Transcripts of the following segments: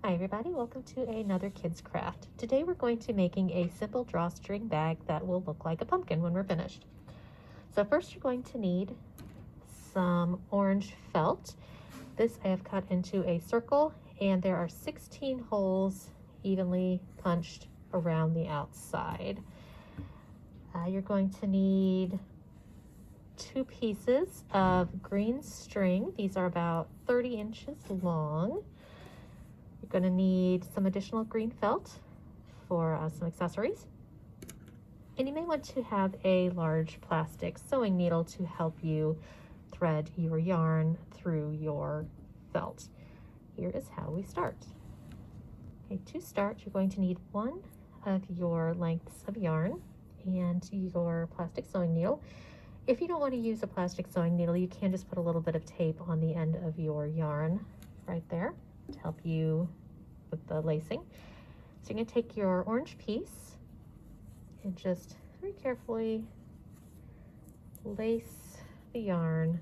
Hi everybody, welcome to another kids craft. Today we're going to be making a simple drawstring bag that will look like a pumpkin when we're finished. So first you're going to need some orange felt. This I have cut into a circle and there are 16 holes evenly punched around the outside. You're going to need 2 pieces of green string. These are about 30 inches long. You're going to need some additional green felt for some accessories. And you may want to have a large plastic sewing needle to help you thread your yarn through your felt. Here is how we start. Okay, to start, you're going to need one of your lengths of yarn and your plastic sewing needle. If you don't want to use a plastic sewing needle, you can just put a little bit of tape on the end of your yarn right there to help you with the lacing. So you're going to take your orange piece and just very carefully lace the yarn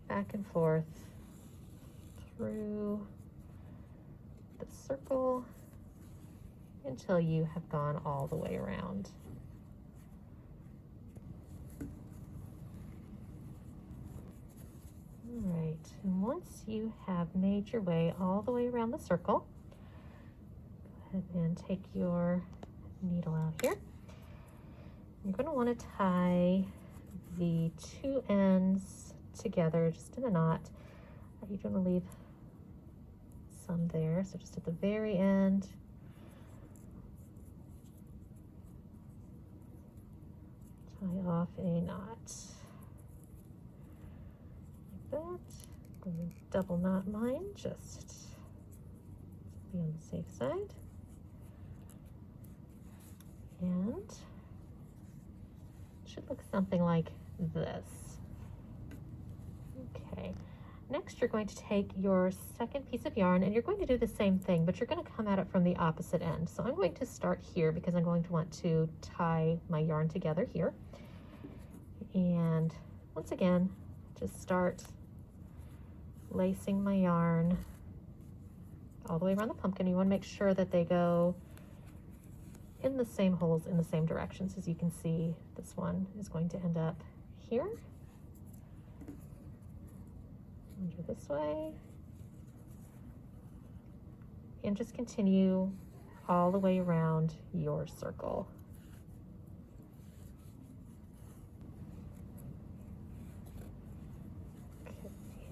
back and forth through the circle until you have gone all the way around. All right, and once you have made your way all the way around the circle, go ahead and take your needle out here. You're going to want to tie the 2 ends together just in a knot. You're going to leave some there, so just at the very end, tie off a knot. That. I'm going to double knot mine just to be on the safe side. And it should look something like this. Okay, next you're going to take your second piece of yarn and you're going to do the same thing, but you're going to come at it from the opposite end. So I'm going to start here because I'm going to want to tie my yarn together here. And once again, just start lacing my yarn all the way around the pumpkin. You want to make sure that they go in the same holes in the same directions. As you can see, this one is going to end up here, under this way, and just continue all the way around your circle.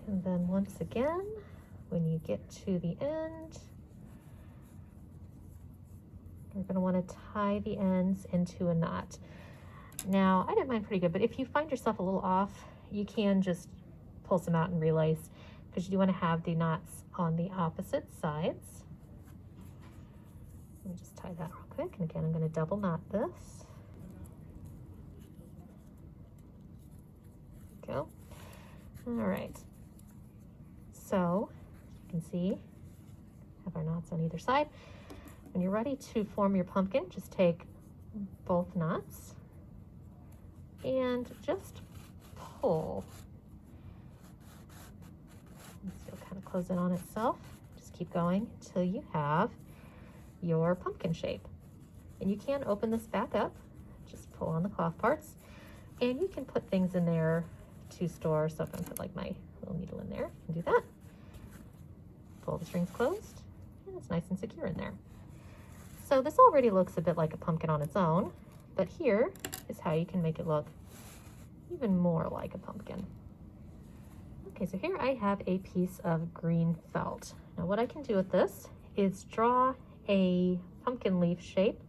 And then once again, when you get to the end, you're going to want to tie the ends into a knot. Now, I did mine pretty good, but if you find yourself a little off, you can just pull some out and relace, because you do want to have the knots on the opposite sides. Let me just tie that real quick. And again, I'm going to double knot this. There we go. All right. So you can see, have our knots on either side. When you're ready to form your pumpkin, just take both knots and just pull. It'll kind of close in on itself. Just keep going until you have your pumpkin shape. And you can open this back up, just pull on the cloth parts, and you can put things in there to store. So if I put like my little needle in there, you can do that. Pull the strings closed, and it's nice and secure in there. So this already looks a bit like a pumpkin on its own, but here is how you can make it look even more like a pumpkin. Okay, so here I have a piece of green felt. Now what I can do with this is draw a pumpkin leaf shape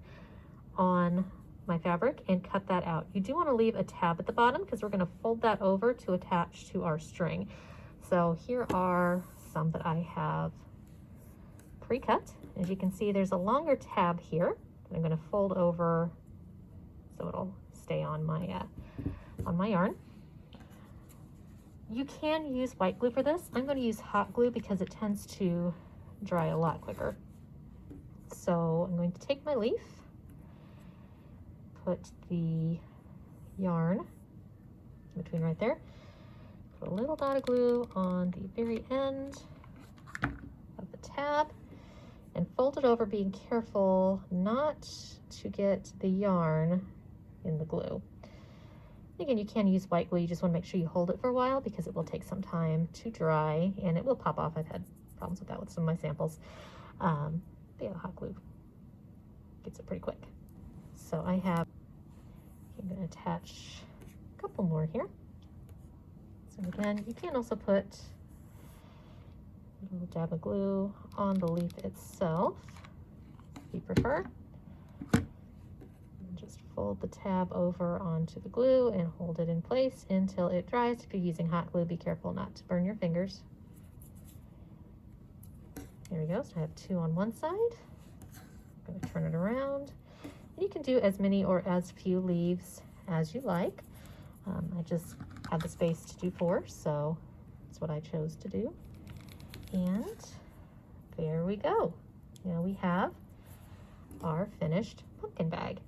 on my fabric and cut that out. You do want to leave a tab at the bottom because we're going to fold that over to attach to our string. So here are some that I have pre-cut. As you can see, there's a longer tab here that I'm going to fold over so it'll stay on my yarn. You can use white glue for this. I'm going to use hot glue because it tends to dry a lot quicker. So I'm going to take my leaf, put the yarn in between right there, put a little dot of glue on the very end of the tab and fold it over, being careful not to get the yarn in the glue. Again, you can use white glue. You just want to make sure you hold it for a while because it will take some time to dry and it will pop off. I've had problems with that with some of my samples. But yeah, hot glue gets it pretty quick. So I'm going to attach a couple more here. So again, you can also put a little dab of glue on the leaf itself if you prefer. Just fold the tab over onto the glue and hold it in place until it dries. If you're using hot glue, be careful not to burn your fingers. There we go. So I have two on one side. I'm going to turn it around. And you can do as many or as few leaves as you like. I just had the space to do 4, so that's what I chose to do. And there we go. Now we have our finished pumpkin bag.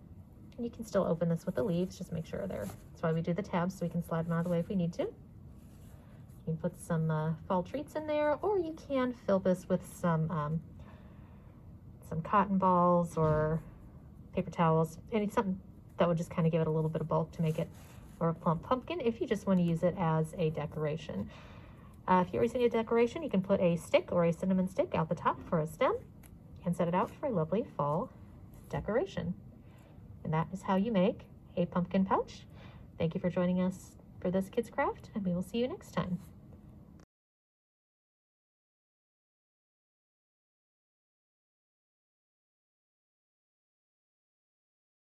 And you can still open this with the leaves, just make sure they're, that's why we do the tabs, so we can slide them out of the way if we need to. You can put some fall treats in there, or you can fill this with some cotton balls or paper towels, something that would just kind of give it a little bit of bulk to make it more of a plump pumpkin if you just want to use it as a decoration. If you're using a decoration, you can put a stick or a cinnamon stick out the top for a stem and set it out for a lovely fall decoration. And that is how you make a pumpkin pouch. Thank you for joining us for this Kids Craft, and we will see you next time.